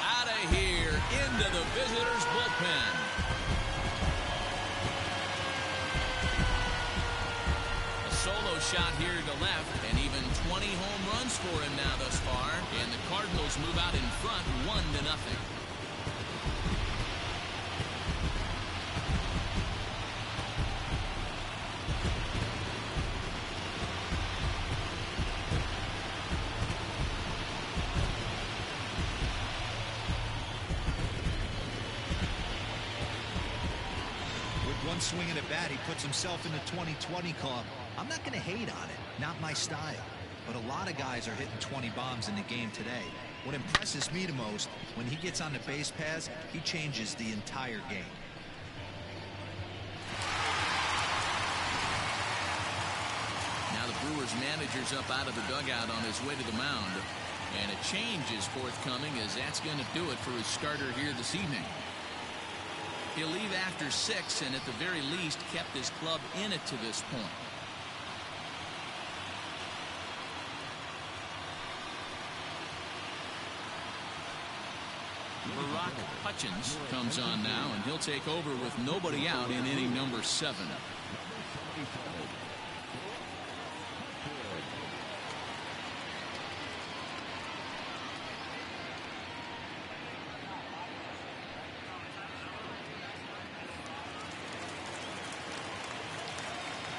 Out of here, into the visitors' bullpen. A solo shot here to left, and even 20 home runs for him now thus far. And the Cardinals move out in front, 1-0. Swing at a bat, he puts himself in the 2020 club. I'm not going to hate on it, not my style, but a lot of guys are hitting 20 bombs in the game today. What impresses me the most, when he gets on the base paths, he changes the entire game. Now the Brewers manager's up out of the dugout on his way to the mound, and a change is forthcoming, as that's going to do it for his starter here this evening. He'll leave after 6, and at the very least kept his club in it to this point. Barack Hutchins comes on now, and he'll take over with nobody out in inning number 7.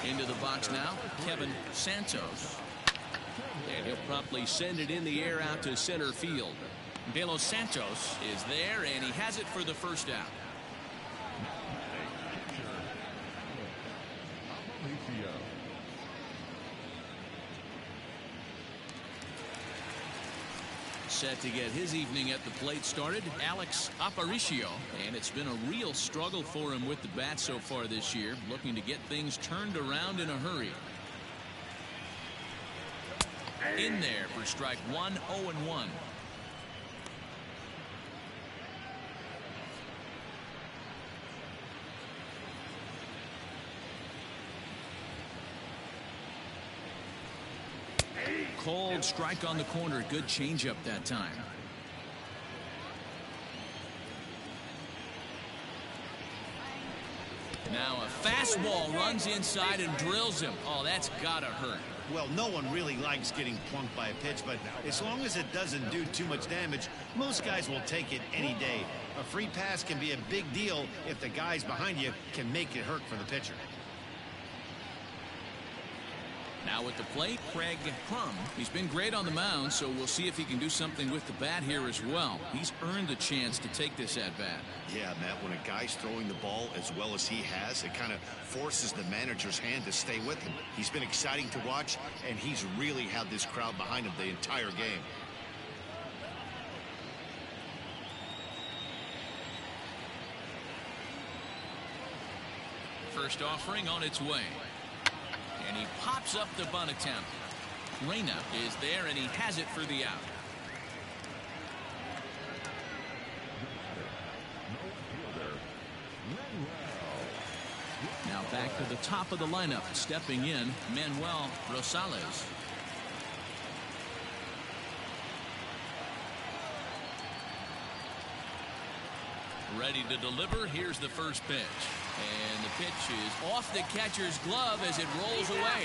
Into the box now, Kevin Santos. And he'll promptly send it in the air out to center field. De Los Santos is there, and he has it for the first out. Set to get his evening at the plate started, Alex Aparicio, and it's been a real struggle for him with the bat so far this year, looking to get things turned around in a hurry. In there for strike 1, 0-1. Cold strike on the corner. Good changeup that time. Now a fastball runs inside and drills him. Oh, that's gotta hurt. Well, no one really likes getting plunked by a pitch, but as long as it doesn't do too much damage, most guys will take it any day. A free pass can be a big deal if the guys behind you can make it hurt for the pitcher. Now at the plate, Craig Crum. He's been great on the mound, so we'll see if he can do something with the bat here as well. He's earned a chance to take this at-bat. Yeah, Matt, when a guy's throwing the ball as well as he has, it kind of forces the manager's hand to stay with him. He's been exciting to watch, and he's really had this crowd behind him the entire game. First offering on its way. And he pops up the bunt attempt. Reyna is there, and he has it for the out. Now back to the top of the lineup. Stepping in, Manuel Rosales. Ready to deliver. Here's the first pitch. And the pitch is off the catcher's glove as it rolls away.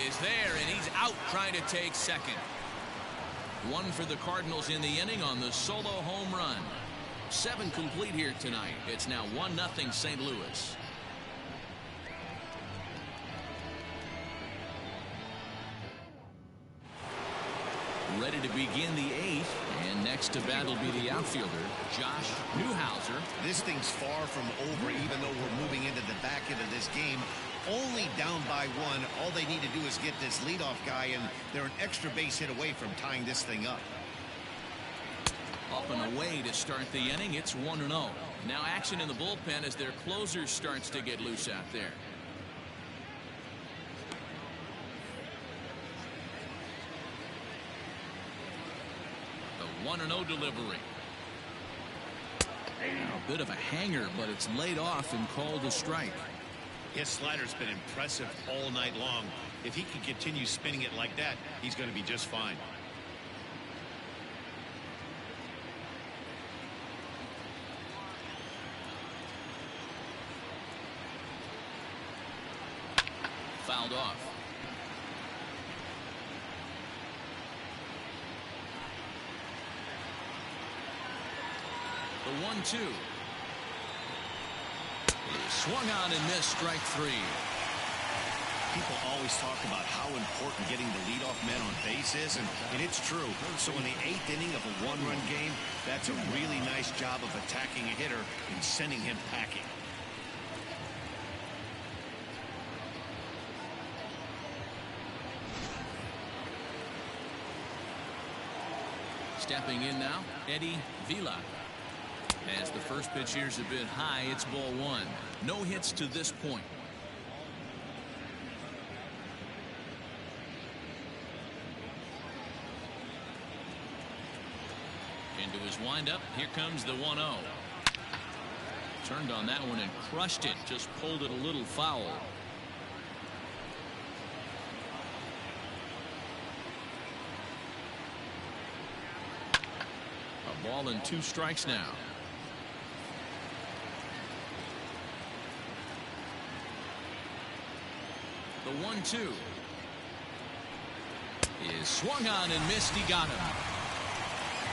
Is there, and he's out trying to take second. One for the Cardinals in the inning on the solo home run. 7 complete here tonight. It's now 1-0 St. Louis. Ready to begin the 8th, and next to bat will be the outfielder, Josh Newhouser. This thing's far from over, even though we're moving into the back end of this game. Only down by 1. All they need to do is get this leadoff guy, and they're an extra base hit away from tying this thing up. Up and away to start the inning. It's 1-0. Now action in the bullpen as their closer starts to get loose out there. The 1-0 delivery. A bit of a hanger, but it's laid off and called a strike. His slider's been impressive all night long. If he can continue spinning it like that, he's going to be just fine. Fouled off. The 1-2. Swung on and missed, strike 3. People always talk about how important getting the leadoff man on base is, and it's true. So in the 8th inning of a 1-run game, that's a really nice job of attacking a hitter and sending him packing. Stepping in now, Eddie Vila. As the first pitch here's a bit high, it's ball 1. No hits to this point. Into his windup, here comes the 1-0. Turned on that one and crushed it, just pulled it a little foul. A ball and 2 strikes now. The 1-2 is swung on and missed. He got him.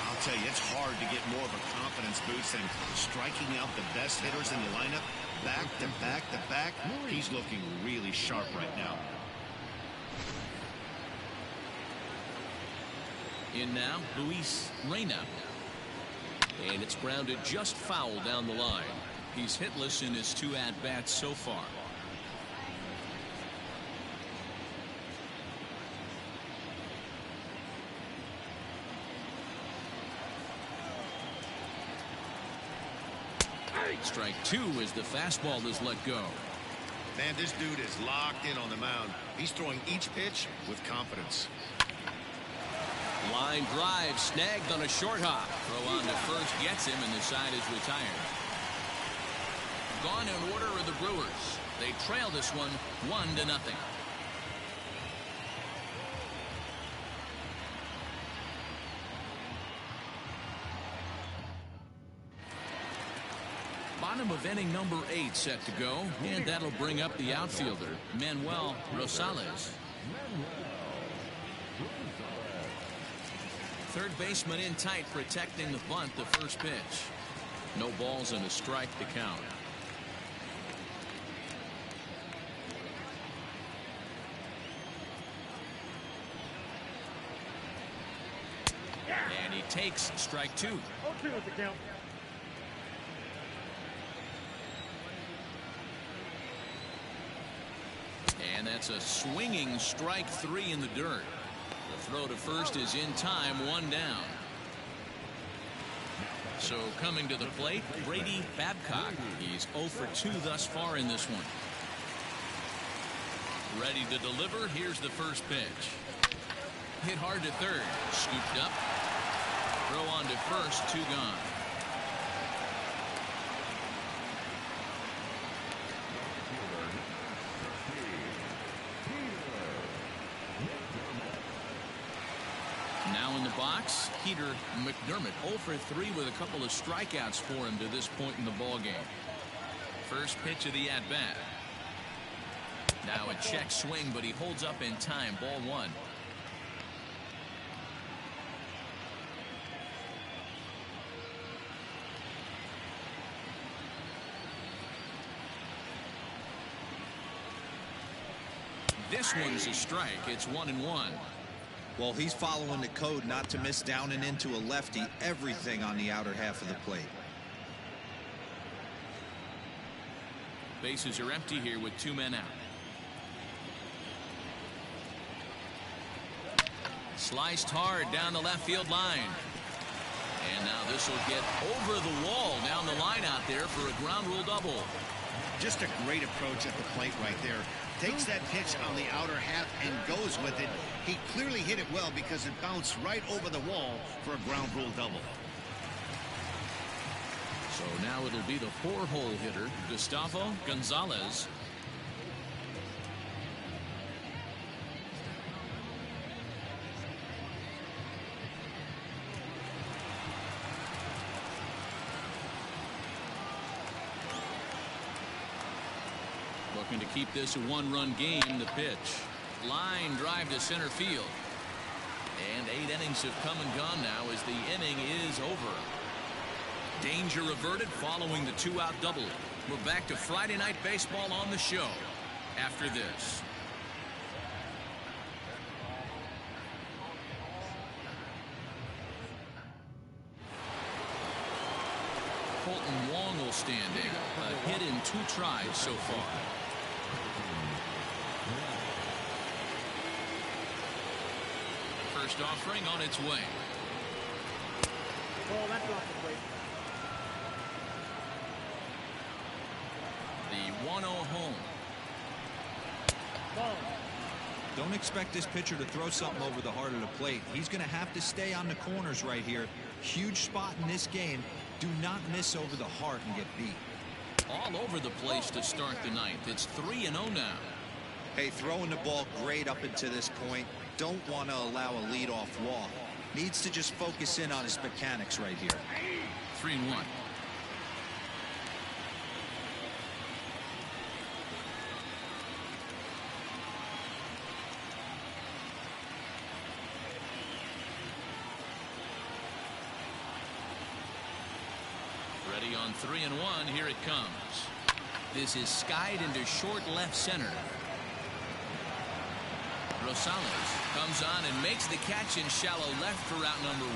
I'll tell you, it's hard to get more of a confidence boost than striking out the best hitters in the lineup. Back to back to back. He's looking really sharp right now. In now, Luis Reyna. And it's grounded just foul down the line. He's hitless in his 2 at-bats so far. Strike 2 as the fastball is let go. Man, this dude is locked in on the mound. He's throwing each pitch with confidence. Line drive snagged on a short hop. Throw on to first gets him, and the side is retired. Gone in order are the Brewers. They trail this one 1-0. Bottom of inning number 8 set to go, and that'll bring up the outfielder, Manuel Rosales. Third baseman in tight, protecting the bunt, the first pitch. No balls and a strike to count. And he takes strike 2. 0-2 is the count. And that's a swinging strike 3 in the dirt. The throw to first is in time, 1 down. So coming to the plate, Brady Babcock. He's 0 for 2 thus far in this one. Ready to deliver. Here's the first pitch. Hit hard to third. Scooped up. Throw on to first. 2 gone. Now in the box, Peter McDermott 0 for 3 with a couple of strikeouts for him to this point in the ballgame. First pitch of the at-bat. Now a check swing, but he holds up in time. Ball 1. This one's a strike. It's 1-1. Well, he's following the code not to miss down and into a lefty. Everything on the outer half of the plate. Bases are empty here with 2 men out. Sliced hard down the left field line. And now this will get over the wall down the line out there for a ground rule double. Just a great approach at the plate right there. Takes that pitch on the outer half and goes with it. He clearly hit it well because it bounced right over the wall for a ground rule double. So now it'll be the 4-hole hitter, Gustavo Gonzalez. Looking to keep this a 1-run game. The pitch. Line drive to center field. And 8 innings have come and gone now as the inning is over. Danger averted following the 2-out double. We're back to Friday Night Baseball on the show after this. Colton Wong will stand in. A hit in 2 tries so far. First offering on its way. Ball, that's off the plate. The 1-0 home. Ball. Don't expect this pitcher to throw something over the heart of the plate. He's going to have to stay on the corners right here. Huge spot in this game. Do not miss over the heart and get beat. All over the place to start the 9th. It's 3-0 now. Hey, throwing the ball great up until this point. Don't want to allow a leadoff walk. Needs to just focus in on his mechanics right here. 3-1. Ready on 3-1. Here it comes. This is skied into short left center. Rosales comes on and makes the catch in shallow left for out number 1.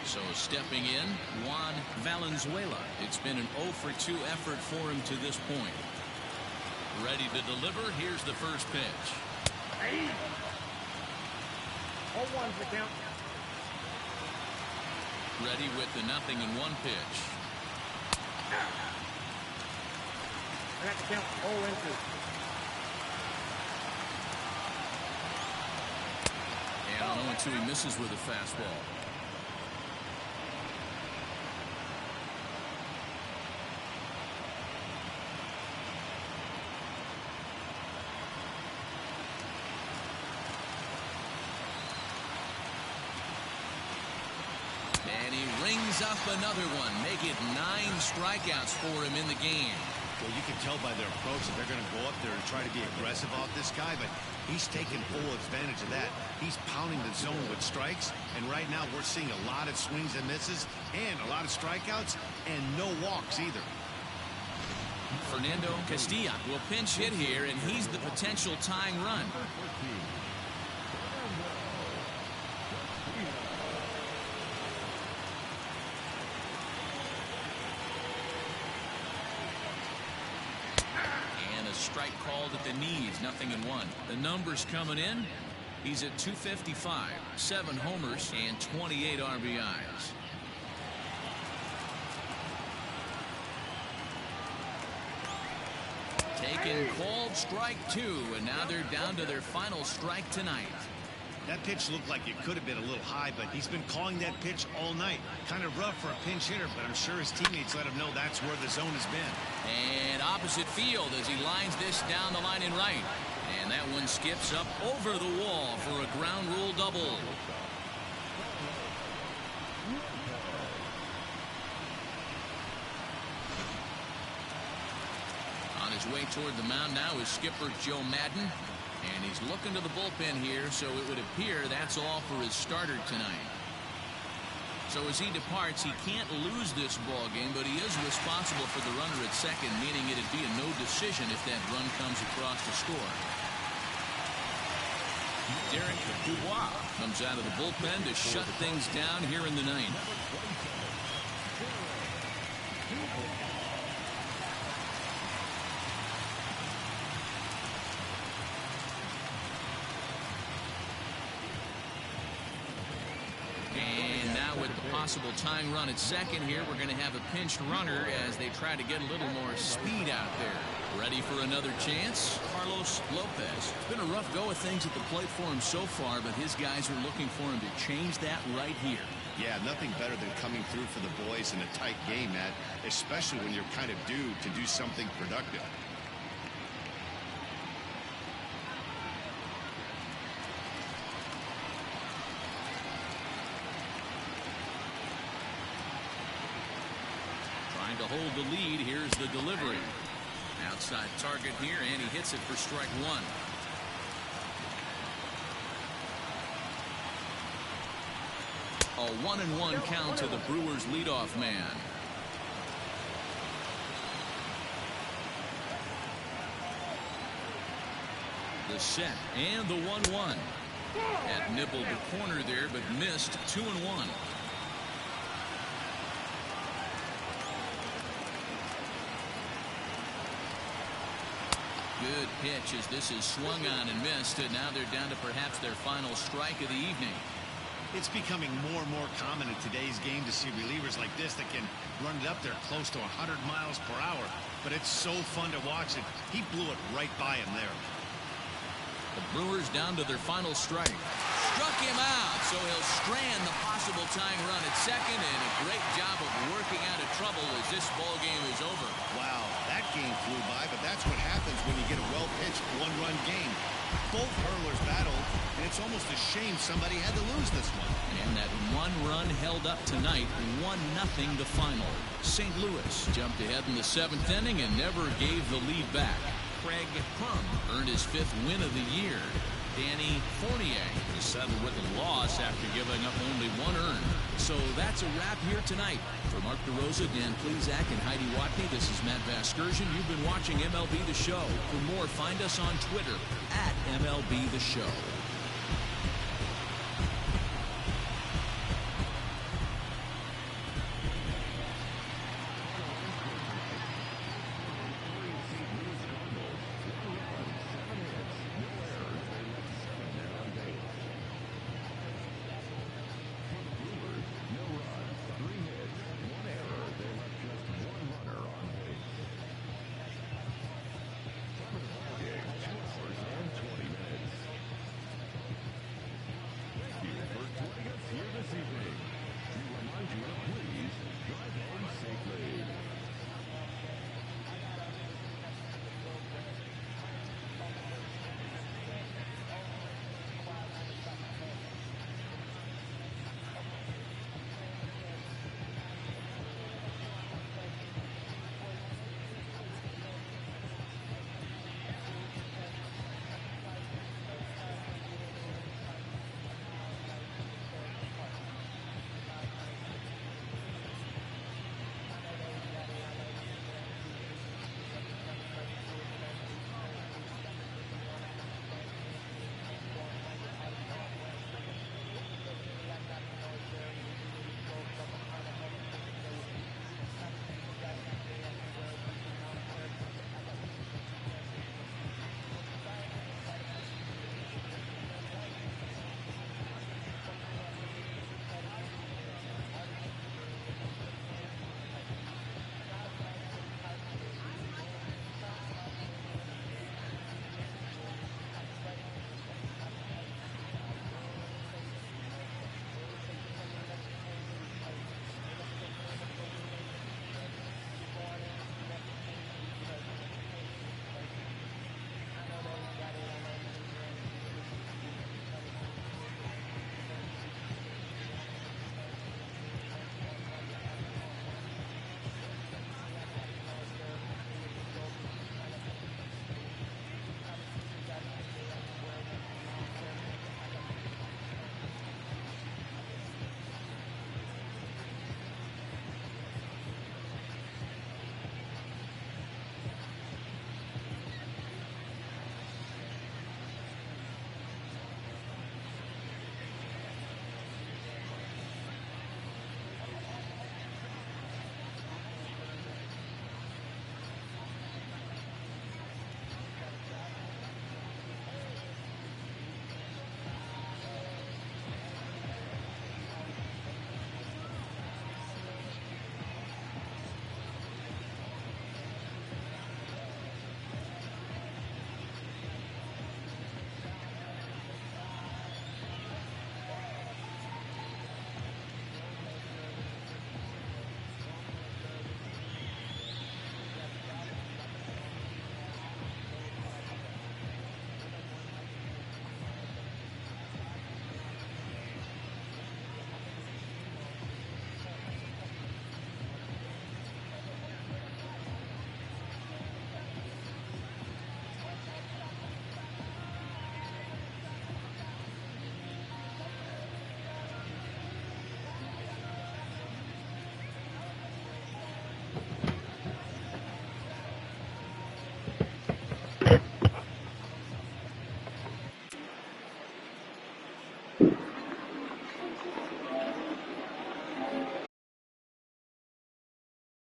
So stepping in, Juan Valenzuela. It's been an 0 for 2 effort for him to this point. Ready to deliver. Here's the first pitch. 0-1's the count. Ready with the 0-1 pitch. I got the count 0-2. And 0-2 he misses with a fastball. And he rings up another one. Make it 9 strikeouts for him in the game. Well, you can tell by their approach that they're going to go up there and try to be aggressive off this guy, but he's taking full advantage of that. He's pounding the zone with strikes, and right now we're seeing a lot of swings and misses and a lot of strikeouts and no walks either. Fernando Castilla will pinch hit here, and he's the potential tying run. And a strike called at the knees, 0-1. The numbers coming in. He's at 255, 7 homers, and 28 RBIs. Taken called strike 2, and now they're down to their final strike tonight. That pitch looked like it could have been a little high, but he's been calling that pitch all night. Kind of rough for a pinch hitter, but I'm sure his teammates let him know that's where the zone has been. And opposite field as he lines this down the line in right. And that one skips up over the wall for a ground rule double. On his way toward the mound now is skipper Joe Madden. And he's looking to the bullpen here, so it would appear that's all for his starter tonight. So as he departs, he can't lose this ball game, but he is responsible for the runner at second, meaning it'd be a no decision if that run comes across to score. Derek Dubois comes out of the bullpen to shut things down here in the ninth. And now with the possible tying run at second here, we're going to have a pinched runner as they try to get a little more speed out there. Ready for another chance? Carlos Lopez. It's been a rough go of things at the plate for him so far, but his guys are looking for him to change that right here. Yeah, nothing better than coming through for the boys in a tight game, Matt, especially when you're kind of due to do something productive. Trying to hold the lead. Here's the delivery. Outside target here, and he hits it for strike 1. A 1-1 count to the Brewers leadoff man. The set and the 1-1. Had nibbled the corner there, but missed 2-1. Good pitch as this is swung on and missed, and now they're down to perhaps their final strike of the evening. It's becoming more and more common in today's game to see relievers like this that can run it up there close to 100 miles per hour. But it's so fun to watch it. He blew it right by him there. The Brewers down to their final strike. Struck him out, so he'll strand the possible tying run at second, and a great job of working out of trouble as this ball game is over. Wow, that game flew by, but that's what happens when you get a well-pitched one-run game. Both hurlers battled, and it's almost a shame somebody had to lose this one. And that one run held up tonight, 1-0 the final. St. Louis jumped ahead in the 7th inning and never gave the lead back. Craig Crum earned his 5th win of the year. Danny Fournier was settled with a loss after giving up only 1 earned. So that's a wrap here tonight. For Mark DeRosa, Dan Plezak, and Heidi Watney, this is Matt Vasgersian. You've been watching MLB The Show. For more, find us on Twitter @MLB The Show.